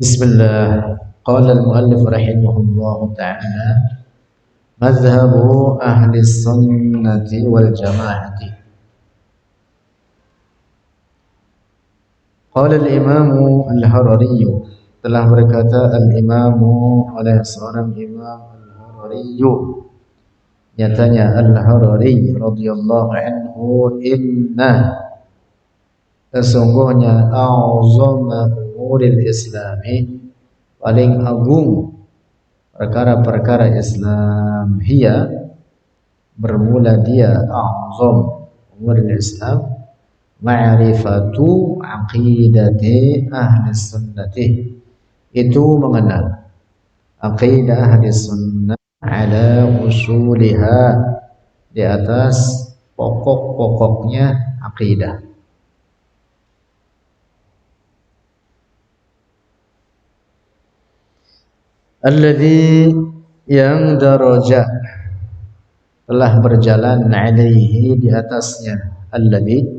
Bismillah. Qala al-muallif rahimahullah ta'ala madhhabu ahli sunnati wal jamaati. Qala al-imamu al-Harari, telah berkata al-imamu oleh seorang imam al-Harari, nyatanya al-Harari radhiyallahu anhu, inna, sesungguhnya a'zama umuril islami, paling agung perkara-perkara Islam, hiya, bermula dia, a'zam umuril Islam, ma'rifatu aqidati ahli sunnati, itu mengenal aqidah ahli sunnah, ala usuliha, di atas pokok-pokoknya aqidah. Alladzi, yang daraja, telah berjalan, alaihi, di atasnya, alladzi,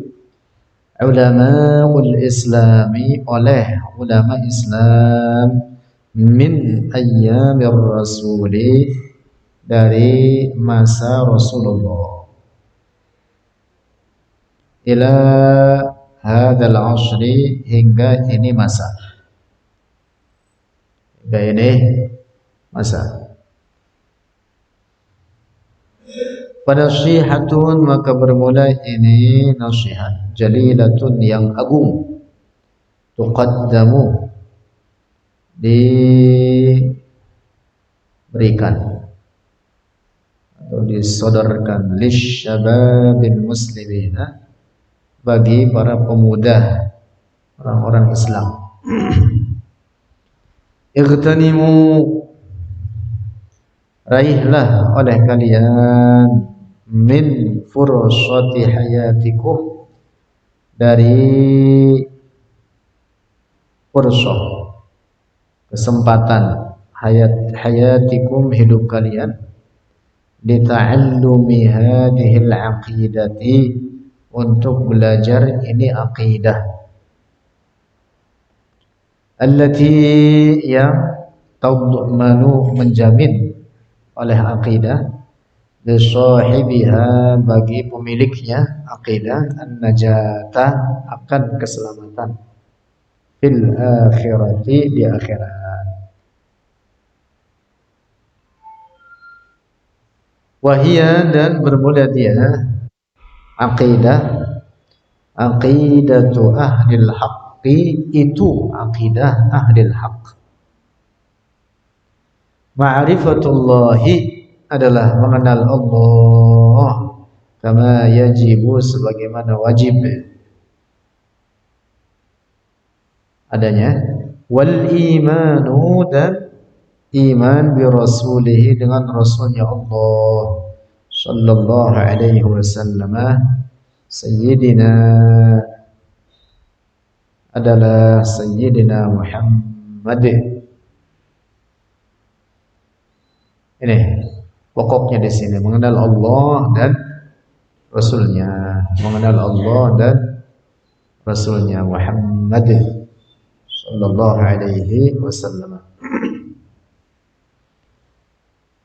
ulamaul islami, oleh ulama Islam, min ayyamir rasuli, dari masa Rasulullah, ila hadzal asri, hingga ini masa, Nasihatun, maka bermula ini nasihat, jalilatun, yang agung, tuqaddamu, diberikan atau disodorkan, lisyababil muslimina, bagi para pemuda, orang-orang Islam. Ightanimu, raihlah oleh kalian, min fursati hayatikum, dari fursah, kesempatan, hayatikum, hidup kalian, lita'allumi hadhil aqidati, untuk belajar ini aqidah, allati, yang tadmanu, menjamin, oleh aqidah, lisahibiha, bagi pemiliknya aqidah, an-najata, akan keselamatan, fil akhirati, di akhirat. Wahia, dan bermula dia aqidah, aqidatu ahlil haqqi, itu aqidah ahlil haqq. Ma'rifatullahi, adalah mengenal Allah, kama yajibu, sebagaimana wajib adanya, wal imanu, dan iman, bi rasulihi, dengan rasulnya Allah sallallahu alaihi wasallam, sayyidina, adalah sayyidina Muhammad. Ini pokoknya di sini, mengenal Allah dan Rasulnya, mengenal Allah dan Rasulnya Muhammad sallallahu alaihi wasallam.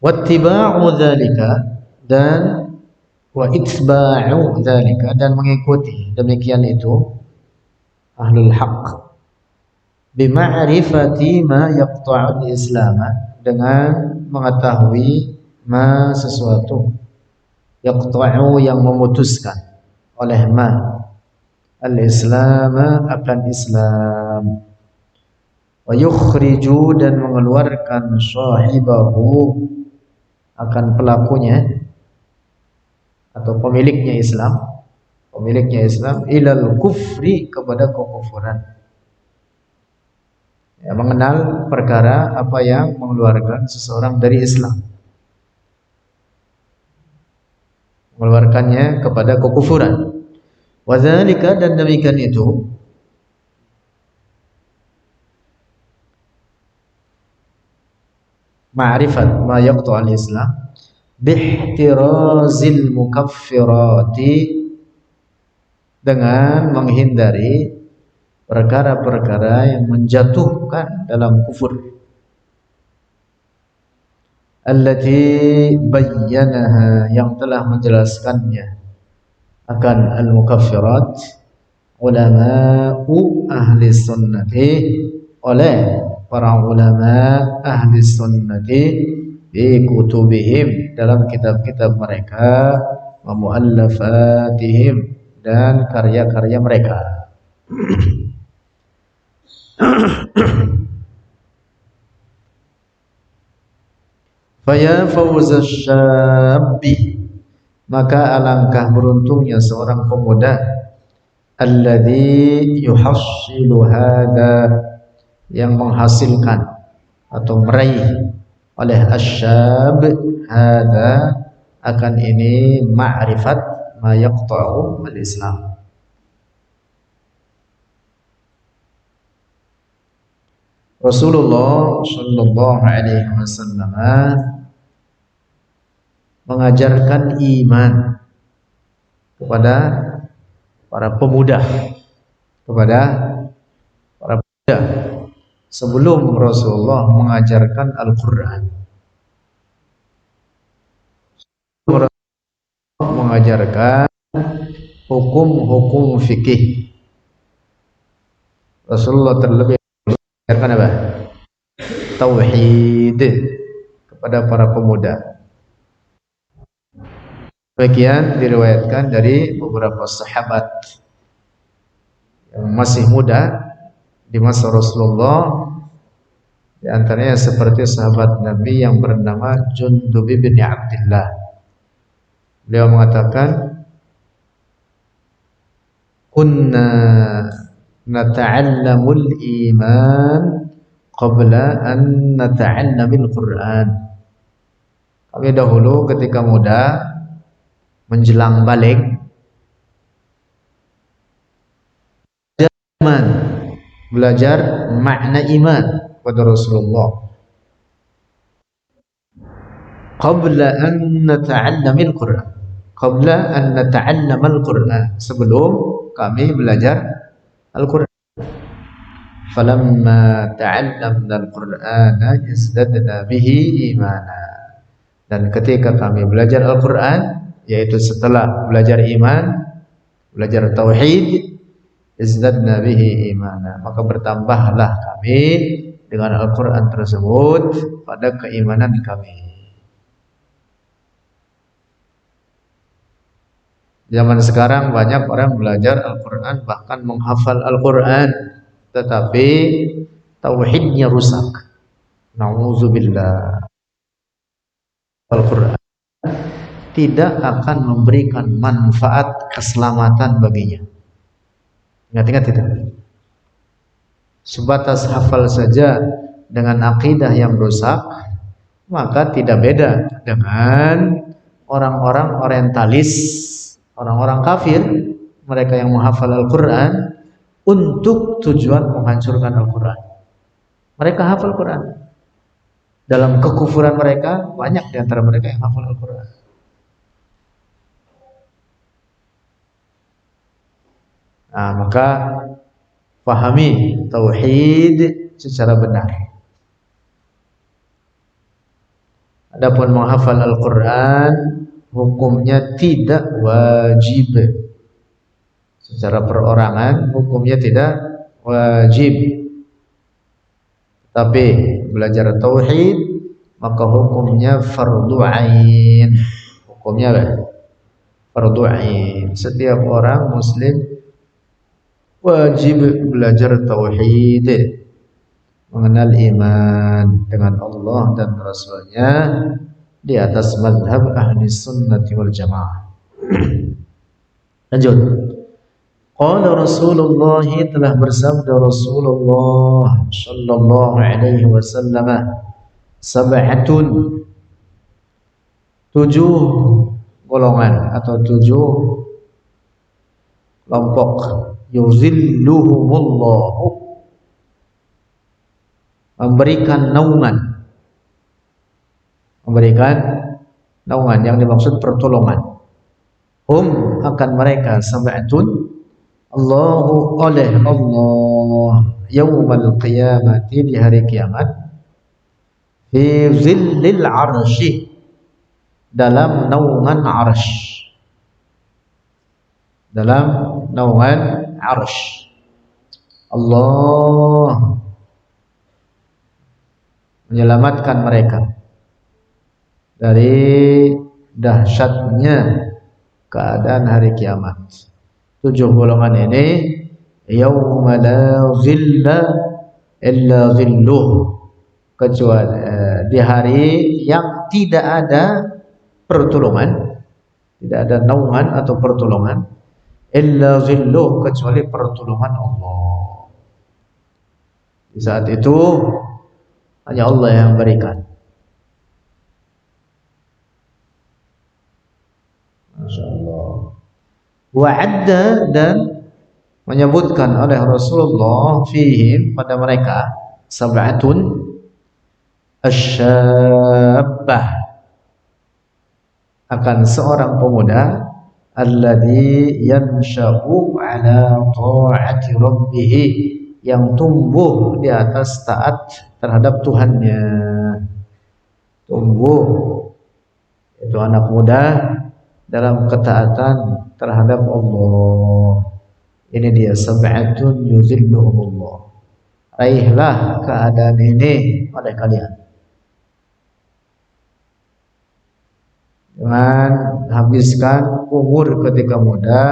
Wattiba'u dzalika, dan wa itba'u dzalika, dan mengikuti demikian itu ahlul haqq, bima'rifati ma yaqta'ul islam, dengan mengetahui ma, sesuatu, yaqta'u, yang memutuskan, oleh ma, al-islam, akan Islam, wa yukhriju, dan mengeluarkan, sahibahu, akan pelakunya atau pemiliknya Islam, ilal kufri, kepada kekufuran. Ya, mengenal perkara apa yang mengeluarkan seseorang dari Islam, mengeluarkannya kepada kekufuran. Wadzalika, dan demikian itu, ma'rifat ma yaqta'ul Islam, bihtirazil mukaffirati, dengan menghindari perkara-perkara yang menjatuhkan dalam kufur. Allati bayyanaha, yang telah menjelaskannya akan al-mukaffirat ulama'u ahli sunnati, oleh para ulama ahli sunnati di kutubihim, dalam kitab-kitab mereka, wa muallafatihim, dan karya-karya mereka. Faya fawzasy syabbi, maka alangkah beruntungnya seorang pemuda, alladzi yuhassilu hadza, yang menghasilkan atau meraih oleh asyab hadza, akan ini ma'rifat ma yaqta'u al-Islam. Rasulullah sallallahu alaihi wasallam mengajarkan iman kepada para pemuda, sebelum Rasulullah mengajarkan Al-Quran. Mengajarkan hukum-hukum fikih. Rasulullah terlebih mengajarkan apa? Tauhid kepada para pemuda. Bagian diriwayatkan dari beberapa sahabat yang masih muda di masa Rasulullah, di antaranya seperti sahabat Nabi yang bernama Jundub bin Abdullah. Beliau mengatakan, kunna nata'allamul iman qabla an nata'allamil Qur'an. Kami dahulu ketika muda, menjelang balik, belajar makna iman kepada Rasulullah qabla an nata'allamil Qur'an, qabla an nata'allamal Qur'an, sebelum kami belajar Al-Qur'an. Falamma ta'allamna al-Qur'ana izdadna bihi imana, dan ketika kami belajar Al-Qur'an, yaitu setelah belajar iman, belajar tauhid, izdadna bihi imana, maka bertambahlah kami dengan Al-Quran tersebut pada keimanan kami. Zaman sekarang banyak orang belajar Al-Quran, bahkan menghafal Al-Quran, tetapi tauhidnya rusak. Na'udzubillah. Al-Quran tidak akan memberikan manfaat keselamatan baginya. Ingat-ingat itu. Sebatas hafal saja dengan akidah yang rusak, maka tidak beda dengan orang-orang orientalis, orang-orang kafir, mereka yang menghafal Al-Quran untuk tujuan menghancurkan Al-Quran. Mereka hafal Al-Quran. Dalam kekufuran mereka, banyak di antara mereka yang hafal Al-Quran. Nah, maka pahami tauhid secara benar. Adapun menghafal Al-Quran, hukumnya tidak wajib. Secara perorangan, hukumnya tidak wajib. Tapi belajar tauhid, maka hukumnya fardu ain. Hukumnya apa? Fardu ain. Setiap orang muslim wajib belajar tauhid, mengenal iman dengan Allah dan Rasulnya di atas mazhab ahli sunnati wal jamaah. Lanjut. Qala Rasulullah, telah bersabda Rasulullah sallallahu alaihi wasallam, sab'atun, 7 golongan atau 7 kelompok, yuzilluhumullahu, memberikan naungan, yang dimaksud pertolongan. Hum, akan mereka, sab'atun, Allahu oleh Allah yaumal qiyamati di hari kiamat fi zillil arsy dalam naungan arsy, dalam naungan arsy. Allah menyelamatkan mereka dari dahsyatnya keadaan hari kiamat. 7 golongan ini yauma la zilla illa zilluh, kecuali di hari yang tidak ada pertolongan, tidak ada naungan atau pertolongan, illa zilluh, kecuali pertolongan Allah. Di saat itu hanya Allah yang berikan. Masya Allah. Wa'adda, dan menyebutkan oleh Rasulullah fihim, pada mereka, sab'atun asyabbah, akan seorang pemuda alladzi yansha'u ala ta'ati rabbih, yang tumbuh di atas taat terhadap Tuhannya. Tumbuh itu anak muda dalam ketaatan terhadap Allah. Ini dia sab'atun yuzilluhumullah. Raihlah keadaan ini oleh kalian. Jangan habiskan umur ketika muda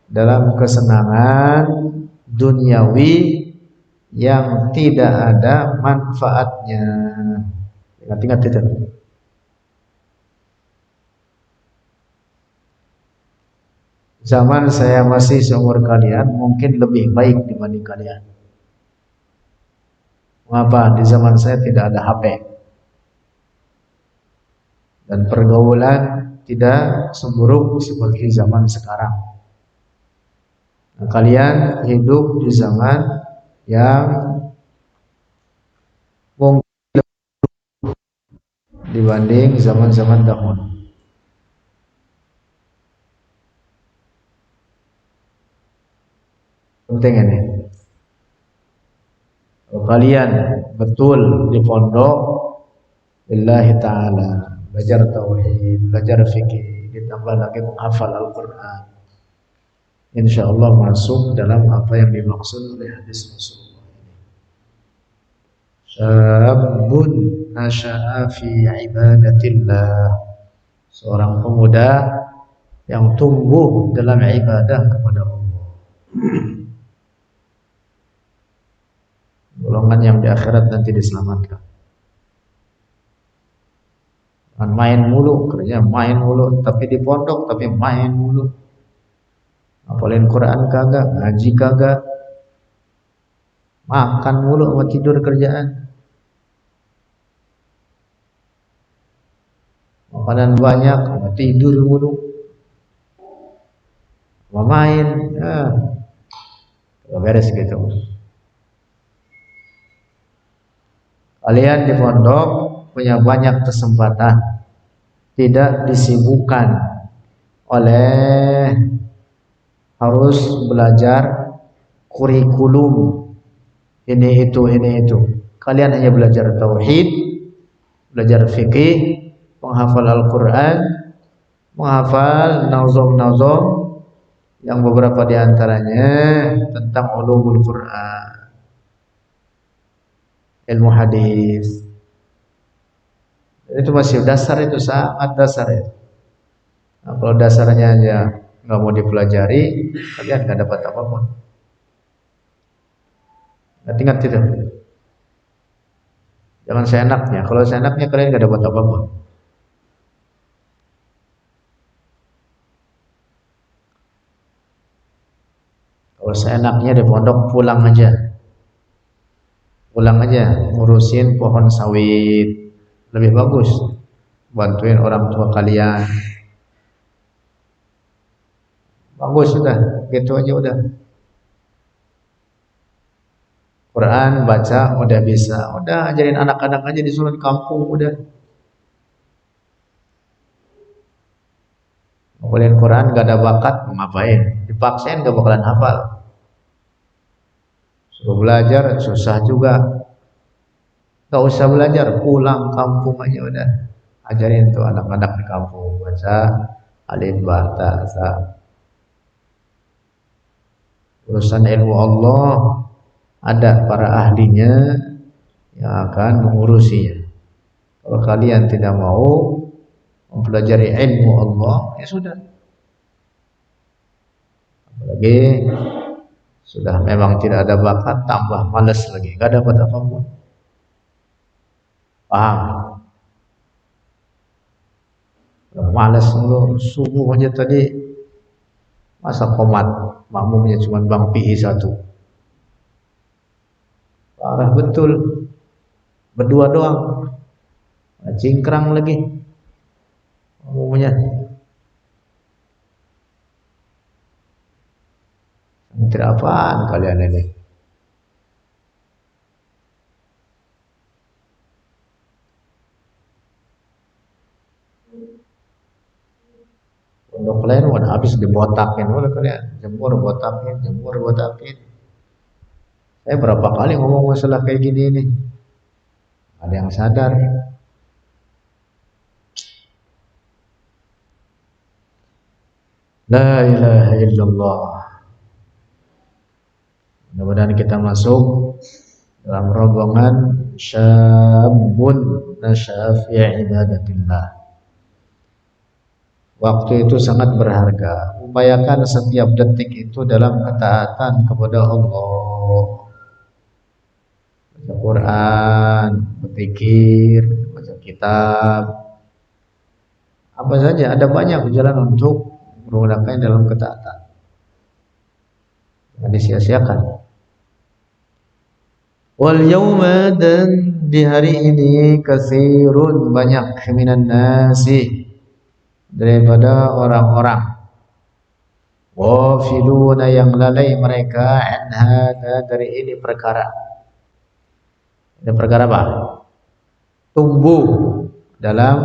dalam kesenangan duniawi yang tidak ada manfaatnya. Ingat-ingat itu. Zaman saya masih seumur kalian mungkin lebih baik dibanding kalian. Mengapa? Di zaman saya tidak ada HP dan pergaulan tidak seburuk seperti zaman sekarang. Nah, kalian hidup di zaman yang mungkin dibanding zaman-zaman dahulu. Penting ini. Kalau kalian betul di pondok lillahi ta'ala, belajar tauhid, belajar fikih, ditambah lagi menghafal Al-Quran, insyaallah masuk dalam apa yang dimaksud oleh hadis Rasulullah ini. Syabun nasha'a fi ibadatillah, seorang pemuda yang tumbuh dalam ibadah kepada Allah. Golongan yang di akhirat nanti diselamatkan. Jangan main mulu, kerja main mulu, tapi di pondok tapi main mulu. Hafalin Quran kagak, ngaji kagak, makan mulu sama tidur kerjaan. Makanan banyak, sama tidur mulu, sama main, beres gitu. Kalian di pondok punya banyak kesempatan, tidak disibukkan oleh harus belajar kurikulum ini itu. Kalian hanya belajar tauhid, belajar fikih, menghafal Al-Quran, menghafal nazom-nazom yang beberapa diantaranya tentang ulumul Quran, ilmu hadis. Itu masih dasar, itu sangat dasar ya. Nah, kalau dasarnya aja nggak mau dipelajari, kalian nggak dapat apapun. Ingat itu. Jangan seenaknya. Kalau seenaknya kalian nggak dapat apapun. Kalau seenaknya di pondok pulang aja ngurusin pohon sawit, lebih bagus. Bantuin orang tua kalian, bagus, sudah gitu aja udah. Quran baca udah bisa, udah ajarin anak-anak aja disuruh di kampung udah. Ngapalin Quran gak ada bakat, ngapain? Dipaksain gak bakalan hafal. Suruh belajar susah juga. Gak usah belajar, pulang kampung aja udah. Ajarin tuh anak-anak di kampung baca alif ba ta sa. Urusan ilmu Allah ada para ahlinya yang akan mengurusinya. Kalau kalian tidak mau mempelajari ilmu Allah, ya sudah. Apalagi sudah memang tidak ada bakat, tambah malas lagi, gak dapat apapun. Paham? Malas mulu, subuh aja tadi masa komat, makmumnya cuma Bang PI satu. Parah betul, berdua doang, cingkrang lagi makmumnya. Santri apaan kalian ini? Pondok lain udah habis dibotakin oleh kalian, jemur botakin, jemur botakin. Saya berapa kali ngomong masalah kayak gini ini, ada yang sadar. La ilaha illallah. Mudah-mudahan kita masuk dalam rombongan syabun nasya fi ibadatillah. Waktu itu sangat berharga. Upayakan setiap detik itu dalam ketaatan kepada Allah. Baca Quran, berzikir, baca kitab. Apa saja, ada banyak jalan untuk menggunakan dalam ketaatan. Jangan disia-siakan. Wal yauma, dan di hari ini katsirun, banyak minan nasi, daripada orang-orang, wafiluna, yang lalai mereka, an hada, dari ini perkara. Ini perkara apa? Tumbuh dalam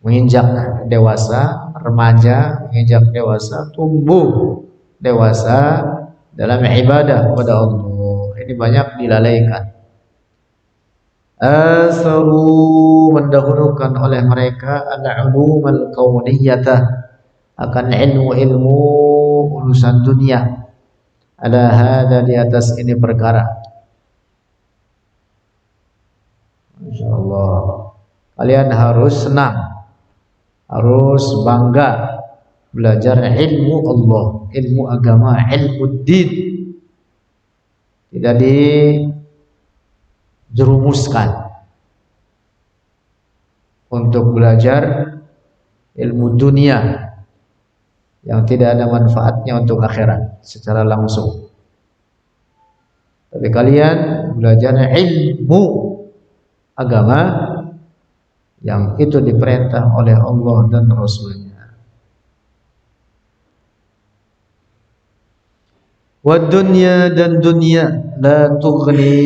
menginjak dewasa, remaja menginjak dewasa, tumbuh dewasa dalam ibadah kepada Allah. Ini banyak dilalaikan. Asaru, mendahulukan oleh mereka al-ulum al-kauniyatah, akan ilmu-ilmu urusan dunia, ala hada, di atas ini perkara. Insyaallah kalian harus senang, harus bangga belajar ilmu Allah, ilmu agama, ilmu din. Tidak dijerumuskan untuk belajar ilmu dunia yang tidak ada manfaatnya untuk akhirat secara langsung. Tapi kalian belajar ilmu agama yang itu diperintah oleh Allah dan Rasulnya. Wa dunya, dan dunia, la tughni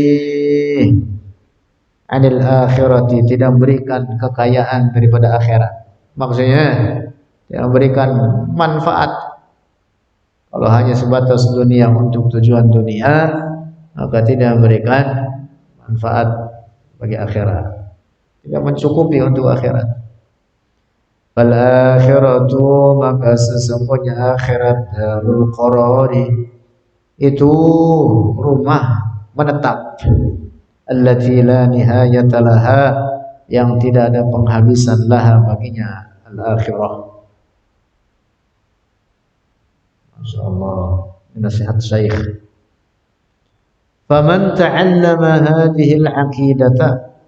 anil akhirati, tidak memberikan kekayaan daripada akhirat. Maksudnya tidak memberikan manfaat. Kalau hanya sebatas dunia untuk tujuan dunia, maka tidak memberikan manfaat bagi akhirat, tidak mencukupi untuk akhirat. Fal akhiratu, maka sesungguhnya akhirat, darul qarari, itu rumah menetap, allati la nihayata laha, yang tidak ada penghabisan laha baginya, al-akhirah. Masyaallah, nasihat Syekh. Faman ta'allama hadhihi al-aqidata,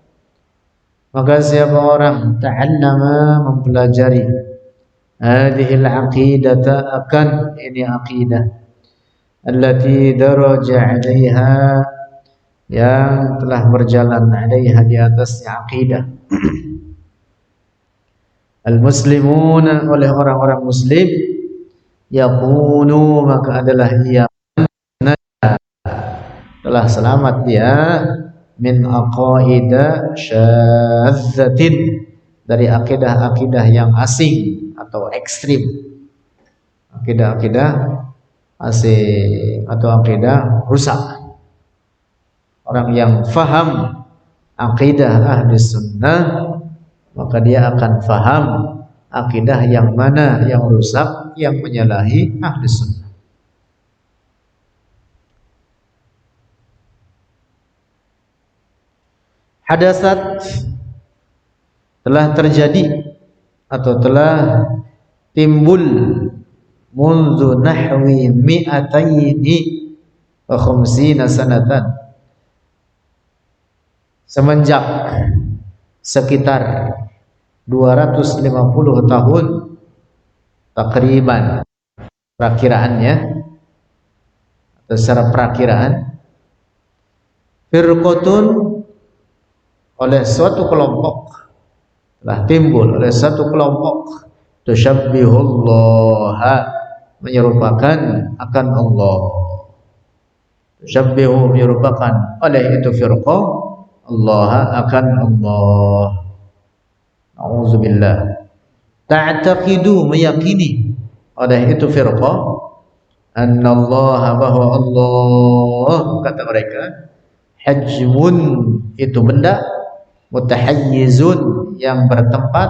maka siapa orang ta'allama, mempelajari, hadhihi al-aqidata, akan ini aqidah, allati daraja 'alaiha, yang telah berjalan 'alaiha, di atasnya aqidah, al-muslimuna, oleh orang-orang muslim, yakunu, maka adalah ia telah selamat dia, min aqaida syadzatin, dari akidah-akidah yang asing, atau ekstrim. Akidah-akidah asing atau akidah rusak. Orang yang faham akidah ahli sunnah, maka dia akan faham akidah yang mana yang rusak, yang menyalahi ahli sunnah. Hadasat telah terjadi atau telah timbul mundu nahwi mi'ataini wa khumsina sanatan, semenjak sekitar 250 tahun takriban perakiraannya atau secara perakiraan, firqatun oleh suatu kelompok telah timbul oleh satu kelompok tusyabbihullaha menyerupakan akan Allah, tusyabbihu menyerupakan oleh itu firqah Allah akan Allah. A'udzubillah. Ta'taqidu meyakini oleh itu firqah annallaha bahwa Allah kata mereka hajmun itu benda, mutahayyizun yang bertempat,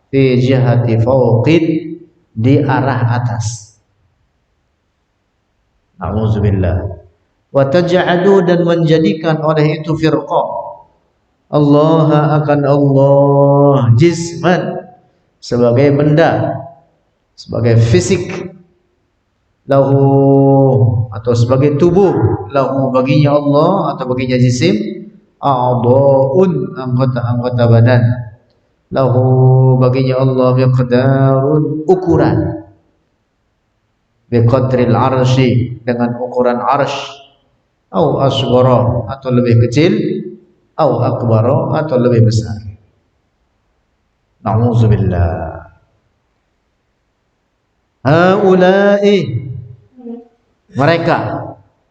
fi jihati fawqid di arah atas. A'udzubillah. Wa taj'alu dan menjadikan oleh itu firqah Allah akan Allah jisman sebagai benda, sebagai fisik, lahu atau sebagai tubuh, lahu baginya Allah atau baginya jisim, a'dha'un anggota-anggota badan, lahu baginya Allah miqdarun ukuran, biqadril arsy dengan ukuran arsy, au asghara atau lebih kecil, au akbara atau lebih besar. Na'udzubillah. Haula'i mereka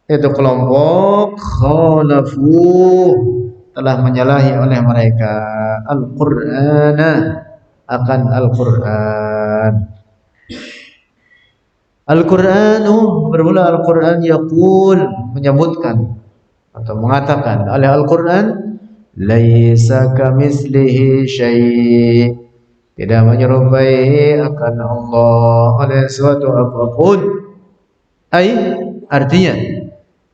itu kelompok khalafu telah menyalahi oleh mereka Al-Qur'ana akan Al-Qur'an. Al-Qur'anu bermula Al-Qur'an yaqul menyebutkan atau mengatakan oleh Al-Qur'an laisa kamitslihi syai', tidak menyerupai akan Allah oleh suatu apapun. Artinya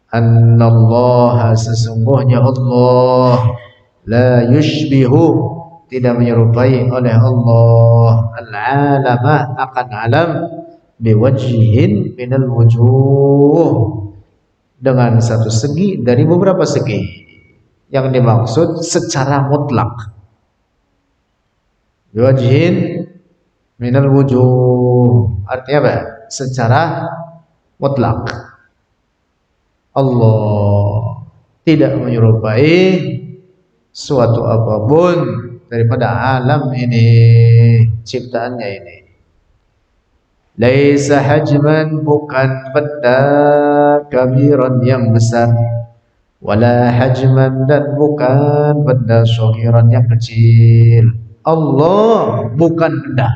annallaha sesungguhnya Allah la yushbihu tidak menyerupai oleh Allah al-alama akan alam biwajhin minal wujuh dengan satu segi dari beberapa segi. Yang dimaksud secara mutlak, biwajhin minal wujuh artinya apa? Secara mutlak Allah tidak menyerupai suatu apapun daripada alam ini, ciptaannya ini. Laisa hajman bukan benda kabiran yang besar, wala hajman dan bukan benda saghiran yang kecil. Allah bukan benda,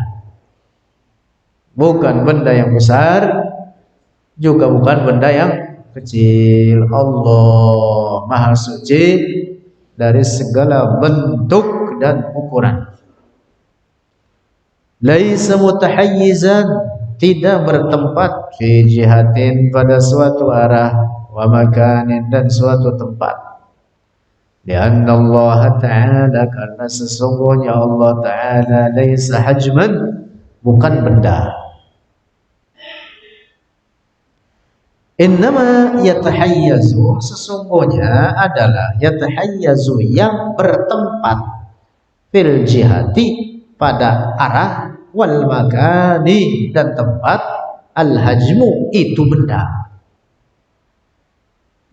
bukan benda yang besar, juga bukan benda yang kecil. Allah Maha Suci dari segala bentuk dan ukuran. Laisa mutahayyizan tidak bertempat, fi jihatin pada suatu arah, wa makanin dan suatu tempat. Lianna Allah Ta'ala karena sesungguhnya Allah Ta'ala laisa hajman bukan benda. Innama yatahayyazu sesungguhnya adalah yatahayyazu yang bertempat, fil jihati pada arah, wal makani dan tempat, al hajmu itu benda.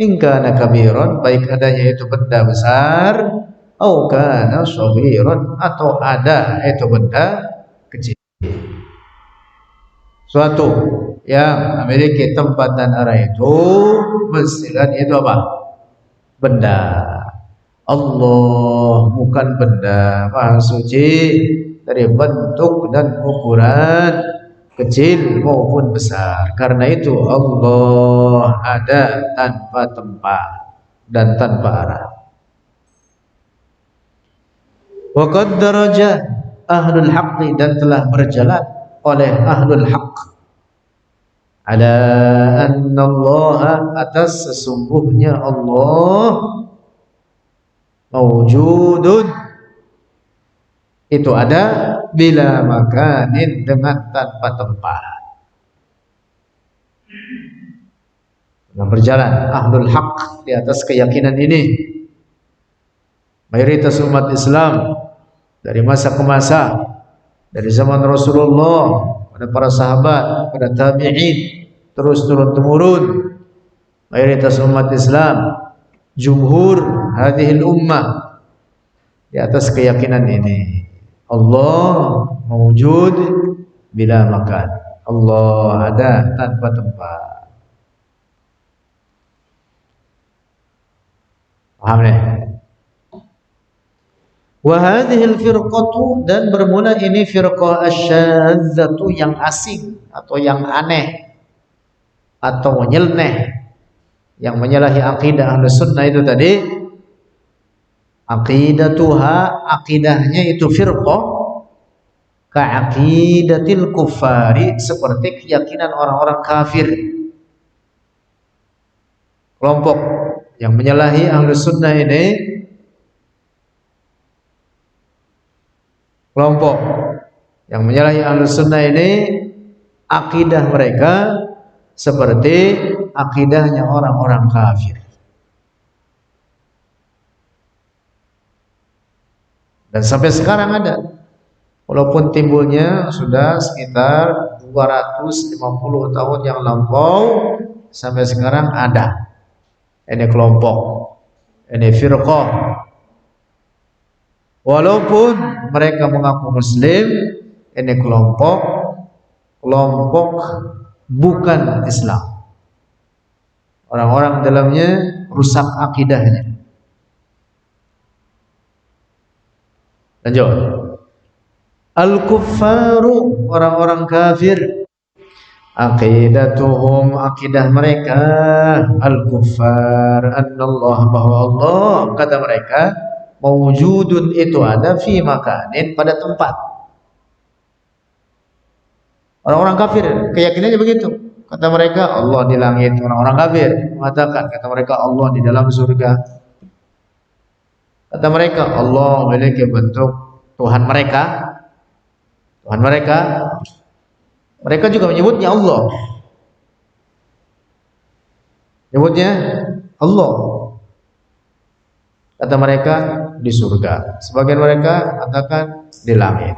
In kana kabiran baik adanya itu benda besar, au kana saghiran atau ada itu benda kecil. Suatu yang memiliki tempat dan arah itu mestilah itu apa? Benda. Allah bukan benda, Maha Suci dari bentuk dan ukuran kecil maupun besar. Karena itu Allah ada tanpa tempat dan tanpa arah. Wa qad daraja ahlul haqqi, dan telah berjalan oleh ahlul haqq, ala anna Allah, atas sesungguhnya Allah mawjudun, itu ada, bila makanin, dengan tanpa tempat. Yang berjalan ahlul haq di atas keyakinan ini, mayoritas umat Islam dari masa ke masa, dari zaman Rasulullah pada para sahabat, pada tabi'in, terus turun temurun, mayoritas umat Islam, jumhur hadhil ummah, di atas keyakinan ini. Allah mawjud bila makan, Allah ada tanpa tempat. Paham nih? Wa hadhil firqatu, dan bermula ini firqah asyadzatu, yang asing atau yang aneh atau nyeleneh, yang menyalahi akidah Ahlus Sunnah itu tadi. Aqidatuha, akidahnya itu firqah, ka'aqidatil kufari, seperti keyakinan orang-orang kafir. Kelompok yang menyalahi Ahlus Sunnah ini, kelompok yang menyalahi Ahlus Sunnah ini, akidah mereka seperti akidahnya orang-orang kafir. Dan sampai sekarang ada, walaupun timbulnya sudah sekitar 250 tahun yang lampau, sampai sekarang ada. Ini kelompok, ini firqah. Walaupun mereka mengaku muslim, ini kelompok bukan Islam. Orang-orang dalamnya rusak akidahnya. Lanjut. Al-kuffaru, orang-orang kafir, aqidatuhum, akidah mereka, al-kuffar, annallah, bahwa Allah, kata mereka, mawjudun, itu ada, fi makanin, pada tempat. Orang-orang kafir keyakinannya begitu. Kata mereka Allah di langit. Orang-orang kafir mengatakan, kata mereka Allah di dalam surga. Kata mereka Allah memiliki bentuk Tuhan mereka. Tuhan mereka, mereka juga menyebutnya Allah. Menyebutnya Allah. Kata mereka di surga. Sebagian mereka katakan di langit.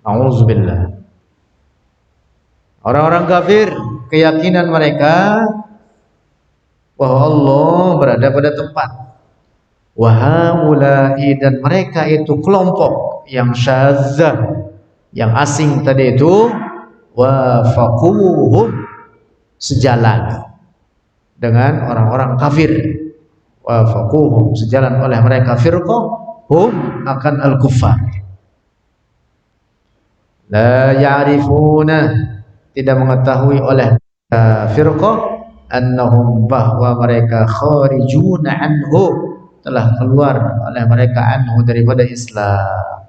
A'udzubillah. Orang-orang kafir keyakinan mereka bahwa Allah berada pada tempat. Wahaulai, dan mereka itu kelompok yang syadzah, yang asing tadi itu, wafaquhum, sejalan dengan orang-orang kafir. Wafaquhum, sejalan oleh mereka firqah, hum akan al-kuffar. La ya'rifuna, tidak mengetahui oleh firqah, annahum, bahwa mereka kharijuna anhu, telah keluar oleh mereka anhu, daripada Islam.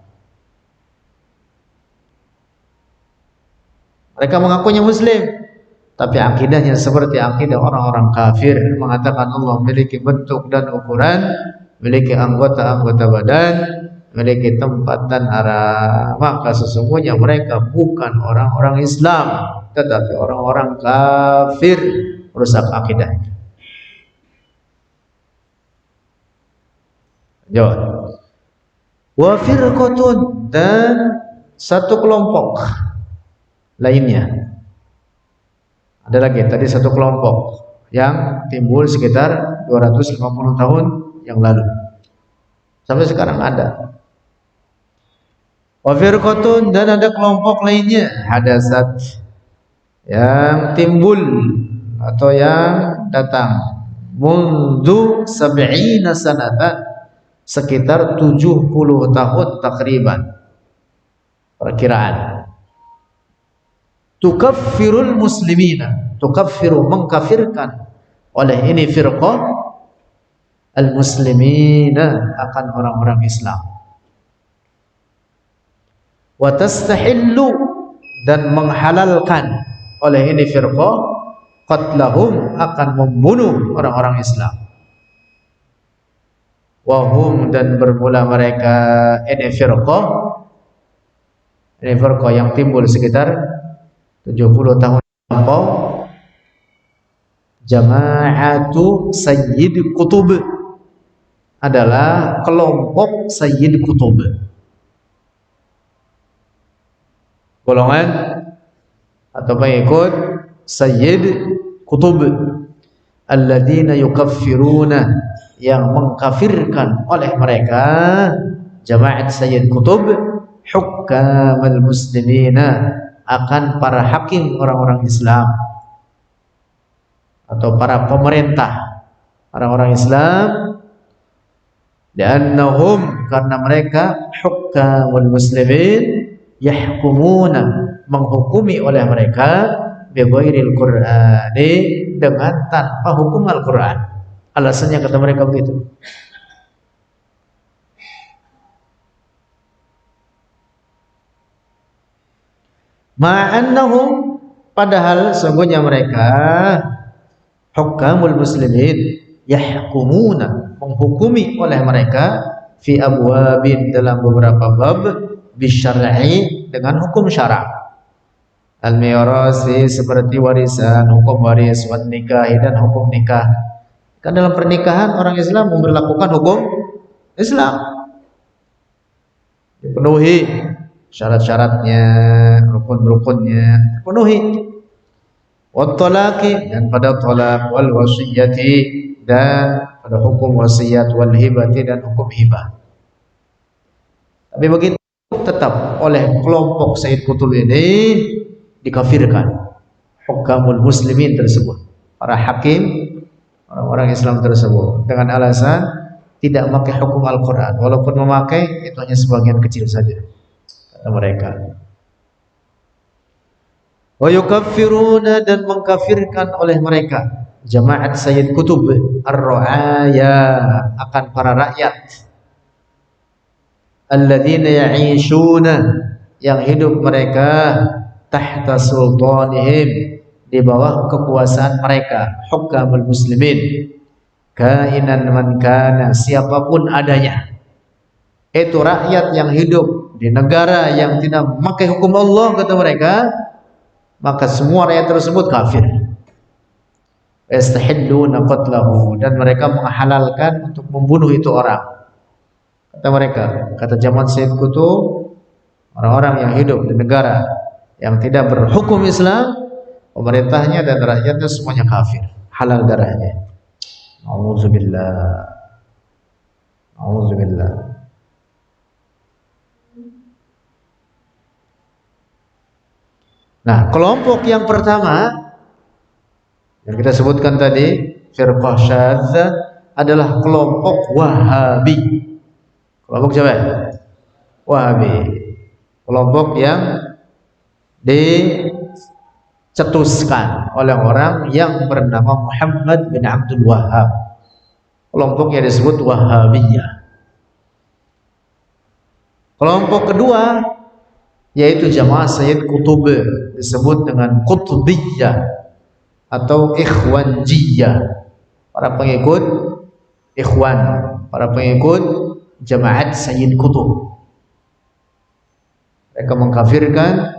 Mereka mengakunya muslim, tapi akidahnya seperti akidah orang-orang kafir, mengatakan Allah memiliki bentuk dan ukuran, memiliki anggota-anggota badan, memiliki tempat dan arah. Maka sesungguhnya mereka bukan orang-orang Islam, tetapi orang-orang kafir, rusak akidahnya. Jawab. Wa firqatun, dan satu kelompok lainnya. Ada lagi tadi satu kelompok yang timbul sekitar 250 tahun yang lalu. Sampai sekarang ada. Wa firqatun, dan ada kelompok lainnya, hadasat, yang timbul atau yang datang, mundu sab'ina sanatan, sekitar 70 tahun takriban perkiraan. Tukaffirul muslimina, tukaffiru mengkafirkan oleh ini firqah al-muslimina akan orang-orang Islam. Wa tastahillu dan menghalalkan oleh ini firqah qatlahum akan membunuh orang-orang Islam. Wahum dan bermula mereka ini firqah yang timbul sekitar 70 tahun lampau, Jama'atu Sayyid Qutub adalah kelompok Sayyid Qutub, golongan atau pengikut Sayyid Qutub, alladzina yukaffiruna, yang mengkafirkan oleh mereka Jama'at Sayyid Qutub hukamal muslimina, akan para hakim orang-orang Islam atau para pemerintah orang-orang Islam. Li'annahum, karena mereka hukamul muslimin, yahkumuna, menghukumi oleh mereka bighairil Qur'ani, dengan tanpa hukum Al-Quran. Alasannya kata mereka begitu. Ma'annahum, padahal sungguhnya mereka hukamul muslimin, yahkumuna, menghukumi oleh mereka fi abwabin, dalam beberapa bab, bisyar'i, dengan hukum syara', al-mirasi, seperti warisan, hukum waris, wan nikahi, dan hukum nikah. Kan dalam pernikahan orang Islam memberlakukan hukum Islam, dipenuhi syarat-syaratnya, rukun-rukunnya penuhi. Wat talaqi, dan pada talaq, wal wasiyati, dan pada hukum wasiat, wal hibati, dan hukum hibah. Tapi begitu tetap oleh kelompok Sayyid Qutub ini dikafirkan hukamul muslimin tersebut, para hakim orang-orang Islam tersebut, dengan alasan tidak memakai hukum Al-Quran. Walaupun memakai, itu hanya sebagian kecil saja kata mereka. Wa yukaffiruna, dan mengkafirkan oleh mereka Jama'at Sayyid Qutub ar-ra'aya, akan para rakyat, alladzina ya'ishuna, yang hidup mereka tahta sultanihim, di bawah kekuasaan mereka, hukamul muslimin, kainan man kana, siapapun adanya. Itu rakyat yang hidup di negara yang tidak memakai hukum Allah, kata mereka, maka semua rakyat tersebut kafir. Yastahilluna qatlahu, dan mereka menghalalkan untuk membunuh itu orang. Kata mereka, kata Jama'at Sayyid Qutub, orang-orang yang hidup di negara yang tidak berhukum Islam, pemerintahnya dan rakyatnya semuanya kafir, halal darahnya. Auzubillah, auzubillah. Nah, kelompok yang pertama yang kita sebutkan tadi, firqah syadzah, adalah kelompok Wahabi. Kelompok siapa? Wahabi. Kelompok yang dicetuskan oleh orang yang bernama Muhammad bin Abdul Wahhab. Kelompok yang disebut Wahabiyah. Kelompok kedua yaitu Jamaah Sayyid Qutub, disebut dengan Qutbiyah atau Ikhwanjiyah, para pengikut Ikhwan, para pengikut Jamaat Sayyid Qutub. Mereka mengkafirkan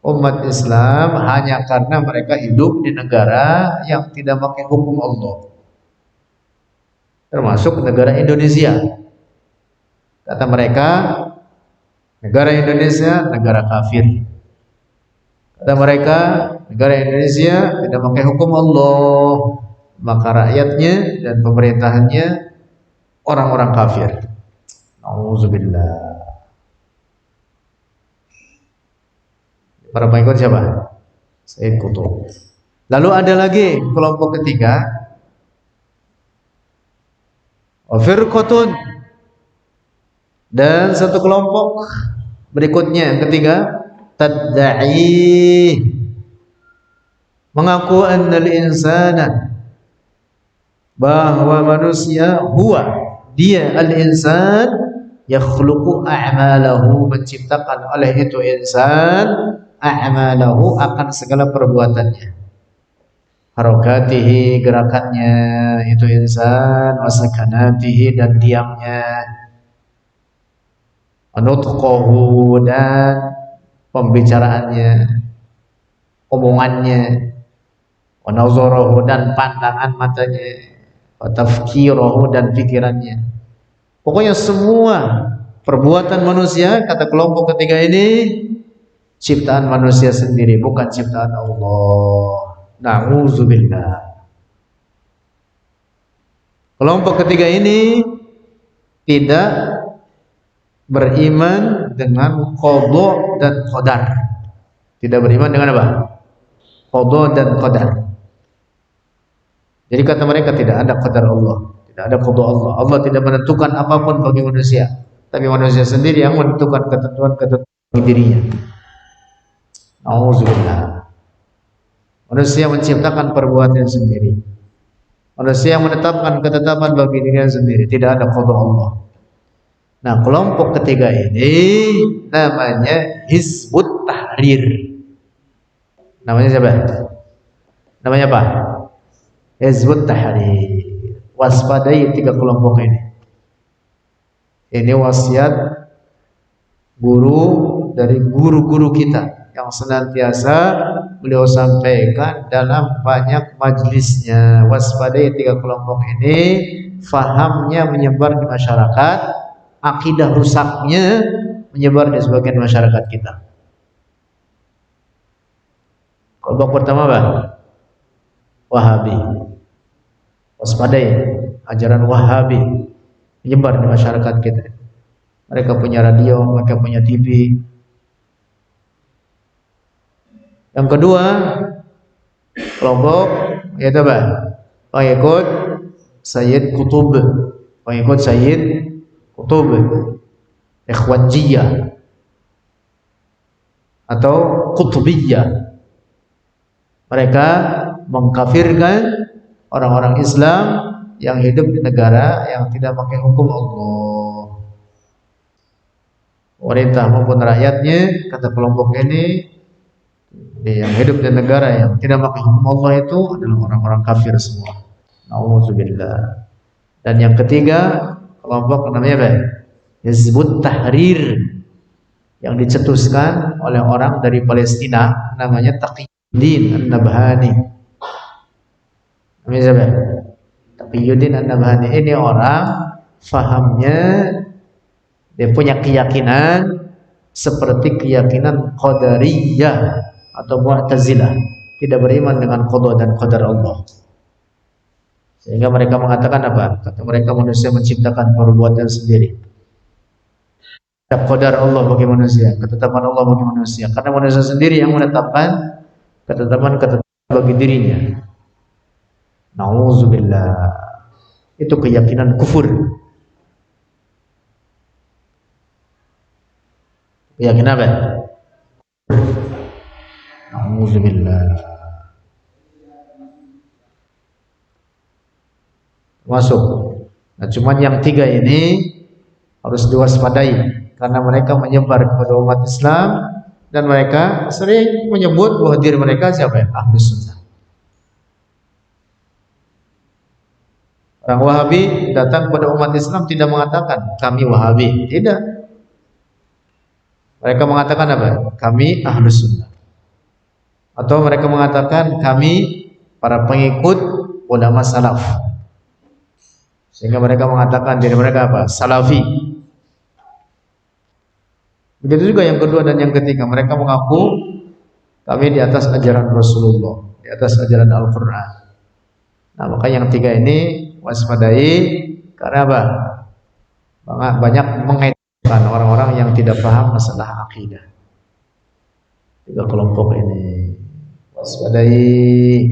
umat Islam hanya karena mereka hidup di negara yang tidak pakai hukum Allah, termasuk negara Indonesia. Kata mereka, negara Indonesia negara kafir. Kata mereka, negara Indonesia tidak pakai hukum Allah, maka rakyatnya dan pemerintahannya orang-orang kafir. Auzubillah. Para pengikut siapa? Sayyid Qutub. Lalu ada lagi kelompok ketiga, firqatun, Dan satu kelompok berikutnya yang ketiga, tadda'i, mengaku annal insana, bahwa manusia, huwa, dia al-insan, yakhluqu a'malahu, menciptakan oleh itu insan, a'malahu, akan segala perbuatannya, harokatihi, gerakannya itu insan, wasakanatihi, dan diamnya, nutqahu, dan pembicaraannya, omongannya, wa nazarahu, dan pandangan matanya, wa tafkirahu, dan pikirannya. Pokoknya semua perbuatan manusia, kata kelompok ketiga ini, ciptaan manusia sendiri, bukan ciptaan Allah. Na'udzubillah. Kelompok ketiga ini tidak beriman dengan qada dan qadar. Tidak beriman dengan apa? Qada dan qadar. Jadi kata mereka tidak ada qadar Allah, tidak ada qada Allah. Allah tidak menentukan apapun bagi manusia, tapi manusia sendiri yang menentukan ketentuan-ketentuan bagi dirinya. Auzubillah. Manusia menciptakan perbuatan sendiri. Manusia menetapkan ketetapan bagi dirinya sendiri, tidak ada qada Allah. Nah, kelompok ketiga ini namanya Hizbut Tahrir. Namanya siapa? Namanya apa? Hizbut Tahrir. Waspadai tiga kelompok ini. Ini wasiat guru dari guru-guru kita yang senantiasa beliau sampaikan dalam banyak majlisnya. Waspadai tiga kelompok ini, fahamnya menyebar di masyarakat, akidah rusaknya menyebar di sebagian masyarakat kita. Kelompok pertama apa? Wahabi. Waspadai, ajaran Wahabi menyebar di masyarakat kita. Mereka punya radio, mereka punya TV. Yang kedua, kelompok yaitu apa? Pengikut Sayyid Qutb, pengikut Sayyid Qutb, Ikhwanjiyah atau Qutbiyah. Mereka mengkafirkan orang-orang Islam yang hidup di negara yang tidak pakai hukum Allah. Pemerintah maupun rakyatnya, kata kelompok ini, yang hidup di negara yang tidak pakai hukum Allah itu adalah orang-orang kafir semua. Nauzubillah. Dan yang ketiga, kelompok namanya apa? Hizbut Tahrir, yang dicetuskan oleh orang dari Palestina, namanya Taqiyuddin An-Nabhani. Namanya siapa? Taqiyuddin An-Nabhani. Ini orang fahamnya, dia punya keyakinan seperti keyakinan Qadariyah atau Mu'tazilah, tidak beriman dengan qada dan qadar Allah. Sehingga mereka mengatakan apa? Kata mereka, manusia menciptakan perbuatan sendiri. Qadar Allah bagi manusia, ketetapan Allah bagi manusia, karena manusia sendiri yang menetapkan ketetapan-ketetapan bagi dirinya. Nauzubillah. Itu keyakinan kufur. Keyakinan apa? Nauzubillah. Masuk. Nah, cuman yang tiga ini harus diwaspadai, karena mereka menyebar kepada umat Islam dan mereka sering menyebut bahwa diri mereka siapa? Ahlus Sunnah. Orang Wahabi datang kepada umat Islam tidak mengatakan kami Wahabi, tidak. Mereka mengatakan apa? Kami Ahlus Sunnah. Atau mereka mengatakan kami para pengikut ulama salaf. Sehingga mereka mengatakan diri mereka apa? Salafi. Begitu juga yang kedua dan yang ketiga, mereka mengaku kami di atas ajaran Rasulullah, di atas ajaran Al-Quran. Nah, maka yang tiga ini waspadai, karena apa? Banyak mengaitkan orang-orang yang tidak paham masalah akidah. Tiga kelompok ini waspadai.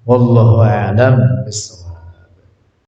Wallahu a'lam bishawab.